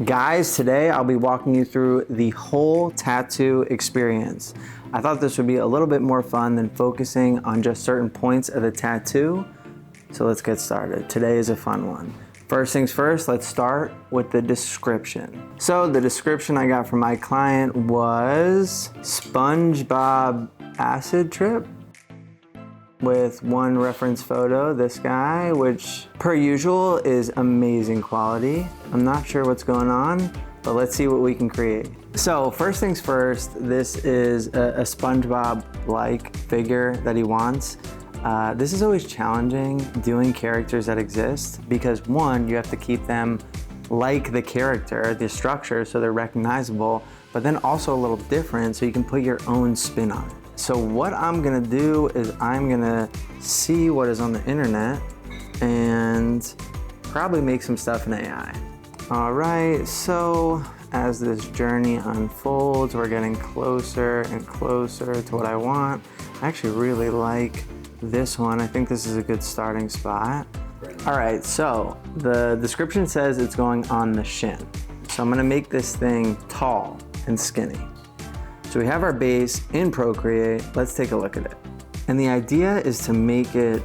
Guys, today I'll be walking you through the whole tattoo experience. I thought this would be a little bit more fun than focusing on just certain points of the tattoo. So let's get started. Today is a fun one. First things first, let's start with the description. So the description I got from my client was Spongebob acid trip with one reference photo, this guy, which per usual is amazing quality. I'm not sure what's going on, but let's see what we can create. So first things first, this is a SpongeBob-like figure that he wants. This is always challenging doing characters that exist because one, you have to keep them like the character, the structure, so they're recognizable, but then also a little different so you can put your own spin on it. So what I'm gonna do is I'm gonna see what is on the internet and probably make some stuff in AI. All right, so as this journey unfolds, we're getting closer and closer to what I want. I actually really like this one. I think this is a good starting spot. All right, so the description says it's going on the shin. So I'm gonna make this thing tall and skinny. So we have our base in Procreate. Let's take a look at it. And the idea is to make it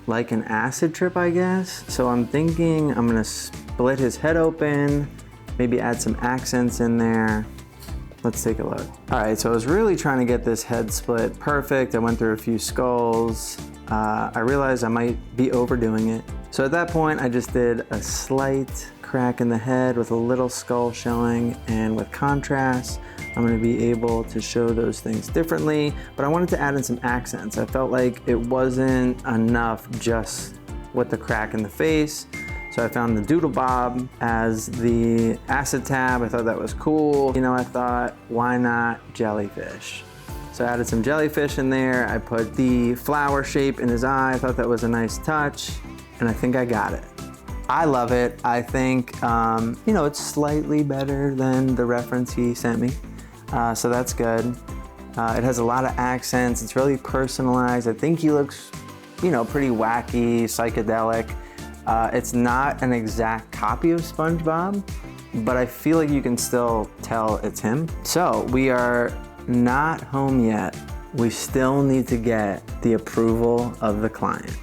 like an acid trip, I guess. So I'm thinking I'm gonna split his head open, maybe add some accents in there. Let's take a look. All right, so I was really trying to get this head split perfect. I went through a few skulls. I realized I might be overdoing it. So at that point, I just did a slight crack in the head with a little skull showing, and with contrast, I'm gonna be able to show those things differently, but I wanted to add in some accents. I felt like it wasn't enough just with the crack in the face. So I found the Doodle Bob as the acid tab. I thought that was cool. You know, I thought, why not jellyfish? So I added some jellyfish in there. I put the flower shape in his eye. I thought that was a nice touch, and I think I got it. I love it. I think, you know, it's slightly better than the reference he sent me. So that's good. It has a lot of accents. It's really personalized. I think he looks, you know, pretty wacky, psychedelic. It's not an exact copy of SpongeBob, but I feel like you can still tell it's him. So we are not home yet. We still need to get the approval of the client.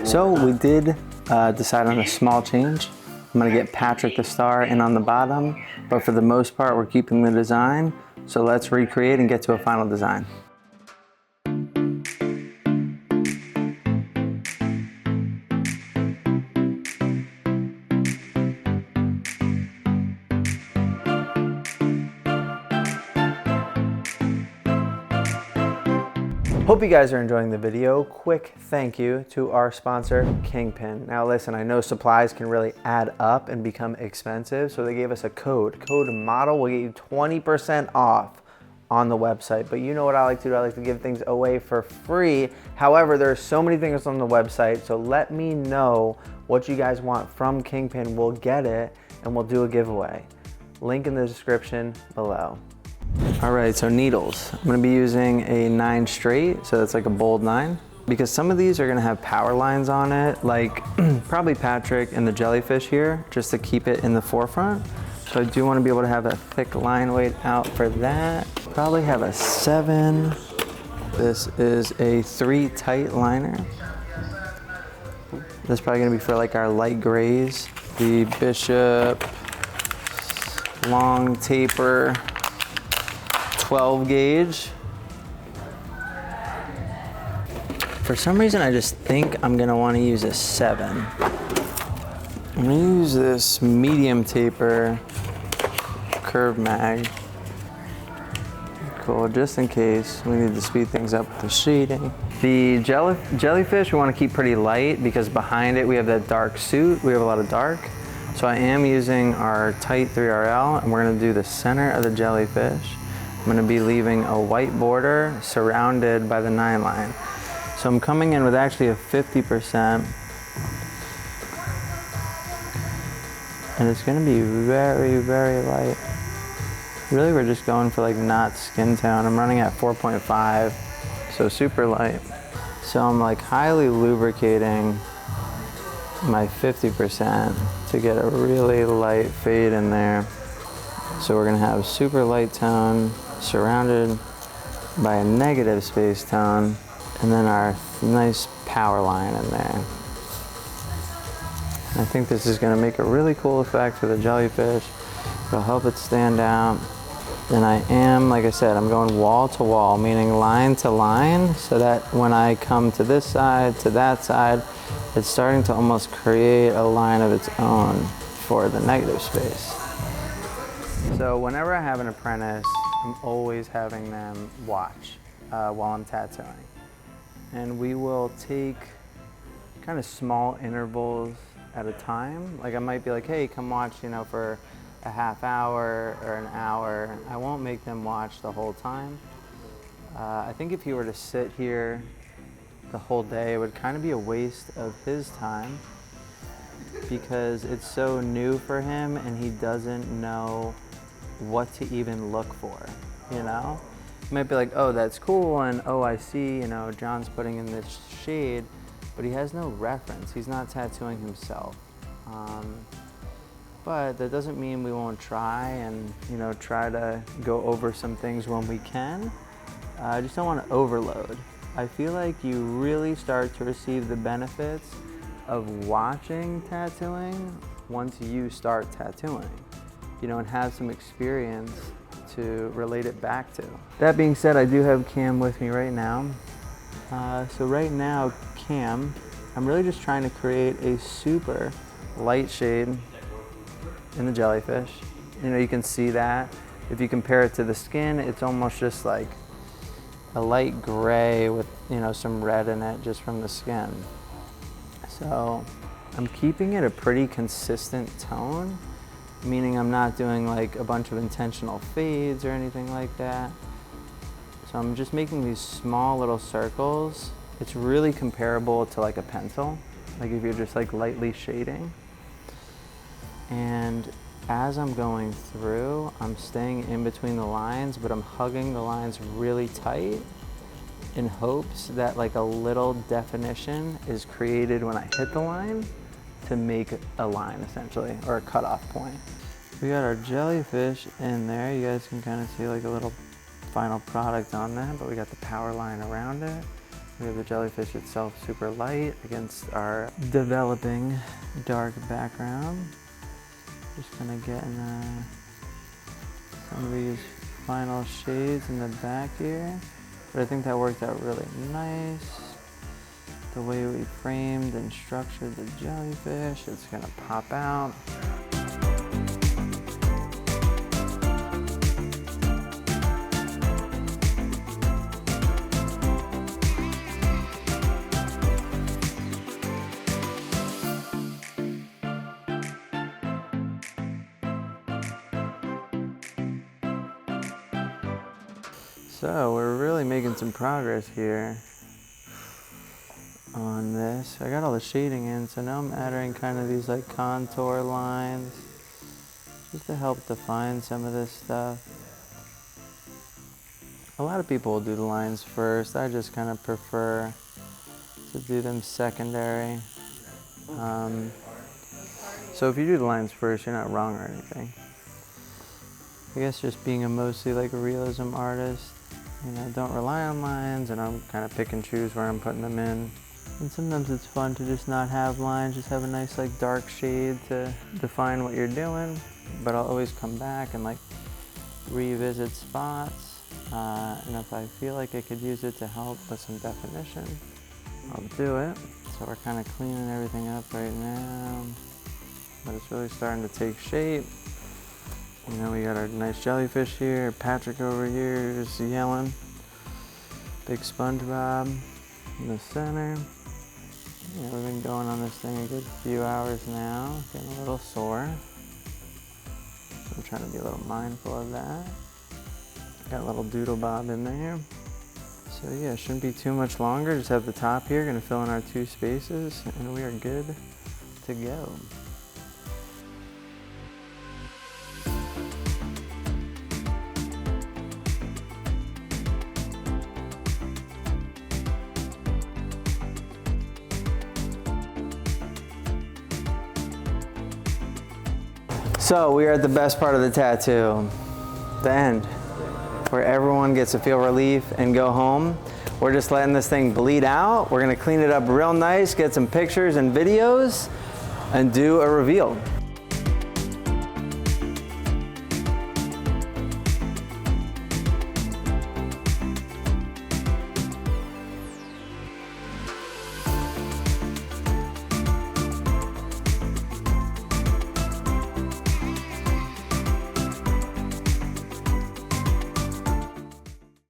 So we did decide on a small change. I'm gonna get Patrick the Star in on the bottom, but for the most part, we're keeping the design. So let's recreate and get to a final design. Hope you guys are enjoying the video. Quick thank you to our sponsor, Kingpin. Now listen, I know supplies can really add up and become expensive, so they gave us a code. Code MODEL will get you 20% off on the website. But you know what I like to do, I like to give things away for free. However, there are so many things on the website, so let me know what you guys want from Kingpin. We'll get it and we'll do a giveaway. Link in the description below. All right, so needles. I'm gonna be using a 9 straight, so that's like a bold 9. Because some of these are gonna have power lines on it, like probably Patrick and the jellyfish here, just to keep it in the forefront. So I do wanna be able to have a thick line weight out for that. Probably have a 7. This is a 3 tight liner. This is probably gonna be for like our light grays. The bishop, long taper, 12 gauge. For some reason, I just think I'm gonna wanna use a 7. I'm gonna use this medium taper curve mag. Cool, just in case we need to speed things up with the shading. The jellyfish we wanna keep pretty light because behind it we have that dark suit. We have a lot of dark. So I am using our tight 3RL and we're gonna do the center of the jellyfish. I'm gonna be leaving a white border surrounded by the 9 line. So I'm coming in with actually a 50%. And it's gonna be very, very light. Really, we're just going for like not skin tone. I'm running at 4.5, so super light. So I'm like highly lubricating my 50%. to get a really light fade in there. So we're gonna have super light tone surrounded by a negative space tone, and then our nice power line in there. I think this is gonna make a really cool effect for the jellyfish. It'll help it stand out. And I am, like I said, I'm going wall to wall, meaning line to line, so that when I come to this side, to that side, it's starting to almost create a line of its own for the negative space. So whenever I have an apprentice, I'm always having them watch while I'm tattooing. And we will take kind of small intervals at a time. Like I might be like, hey, come watch, you know, for a half hour or an hour. I won't make them watch the whole time. I think if he were to sit here the whole day, it would kind of be a waste of his time because it's so new for him and he doesn't know what to even look for, you know? He might be like, oh, that's cool, and oh, I see, you know, John's putting in this shade, but he has no reference. He's not tattooing himself. But that doesn't mean we won't try and, you know, try to go over some things when we can. I just don't want to overload. I feel like you really start to receive the benefits of watching tattooing once you start tattooing, you know, and have some experience to relate it back to. That being said, I do have Cam with me right now. So right now, Cam, I'm really just trying to create a super light shade in the jellyfish. You know, you can see that. If you compare it to the skin, it's almost just like a light gray with, you know, some red in it just from the skin. So I'm keeping it a pretty consistent tone, meaning I'm not doing like a bunch of intentional fades or anything like that. So I'm just making these small little circles. It's really comparable to like a pencil, like if you're just like lightly shading. And as I'm going through, I'm staying in between the lines, but I'm hugging the lines really tight in hopes that like a little definition is created when I hit the line to make a line essentially, or a cutoff point. We got our jellyfish in there. You guys can kind of see like a little final product on that, but we got the power line around it. We have the jellyfish itself super light against our developing dark background. Just gonna get in some of these final shades in the back here. But I think that worked out really nice. The way we framed and structured the jellyfish, it's gonna pop out. So we're really making some progress here on this. I got all the shading in, so now I'm adding kind of these like contour lines just to help define some of this stuff. A lot of people will do the lines first. I just kind of prefer to do them secondary. So if you do the lines first, you're not wrong or anything. I guess just being a mostly like a realism artist, you know, don't rely on lines, and I'm kind of pick and choose where I'm putting them in. And sometimes it's fun to just not have lines, just have a nice like dark shade to define what you're doing. But I'll always come back and like revisit spots. And if I feel like I could use it to help with some definition, I'll do it. So we're kind of cleaning everything up right now, but it's really starting to take shape. You know, we got our nice jellyfish here, Patrick over here just yelling. Big Spongebob in the center. Yeah, we've been going on this thing a good few hours now, getting a little sore. So I'm trying to be a little mindful of that. Got a little doodle bob in there. So yeah, shouldn't be too much longer. Just have the top here, gonna fill in our 2 spaces, and we are good to go. So we are at the best part of the tattoo, the end, where everyone gets to feel relief and go home. We're just letting this thing bleed out. We're gonna clean it up real nice, get some pictures and videos, and do a reveal.